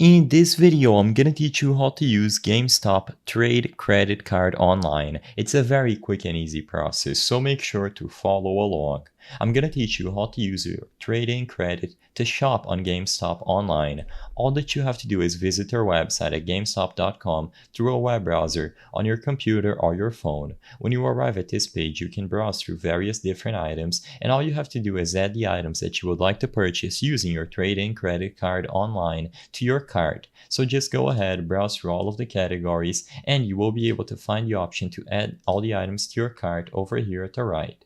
In this video, I'm gonna teach you how to use Gamestop Trade Credit Card online. It's a very quick and easy process, so make sure to follow along. I'm gonna teach you how to use your trading credit to shop on GameStop online. All that you have to do is visit our website at gamestop.com through a web browser on your computer or your phone. When you arrive at this page, you can browse through various different items, and all you have to do is add the items that you would like to purchase using your trading credit card online to your cart. So just go ahead, browse through all of the categories, and you will be able to find the option to add all the items to your cart over here at the right.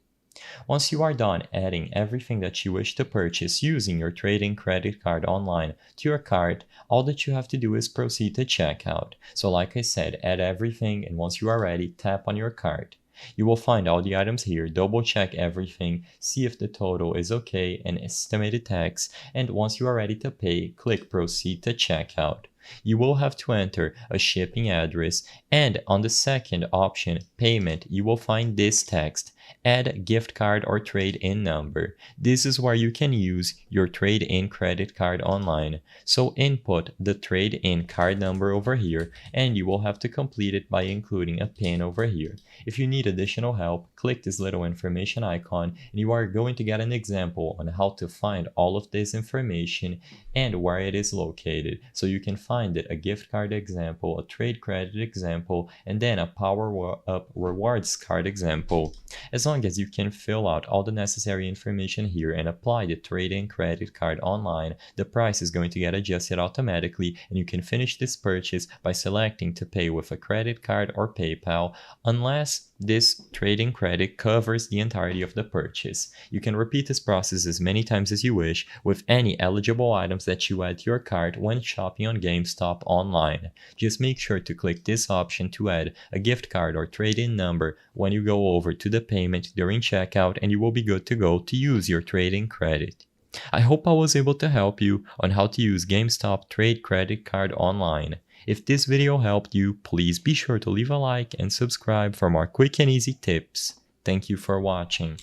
Once you are done adding everything that you wish to purchase using your trading credit card online to your cart, all that you have to do is proceed to checkout. So like I said, add everything, and once you are ready, tap on your cart. You will find all the items here, double check everything, see if the total is okay and estimated tax, and once you are ready to pay, click proceed to checkout. You will have to enter a shipping address, and on the second option, payment, you will find this text: add gift card or trade-in number. This is where you can use your trade-in credit card online. So input the trade-in card number over here, and you will have to complete it by including a PIN over here. If you need additional help, click this little information icon, and you are going to get an example on how to find all of this information and where it is located. So you can find it: a gift card example, a trade credit example, and then a Power Up rewards card example. As long as you can fill out all the necessary information here and apply the trade-in credit card online, the price is going to get adjusted automatically, and you can finish this purchase by selecting to pay with a credit card or PayPal, unless this trading credit covers the entirety of the purchase. You can repeat this process as many times as you wish with any eligible items that you add to your cart when shopping on GameStop online. Just make sure to click this option to add a gift card or trade-in number when you go over to the payment during checkout, and you will be good to go to use your trading credit. I hope I was able to help you on how to use GameStop Trade Credit Card online. If this video helped you, please be sure to leave a like and subscribe for more quick and easy tips. Thank you for watching.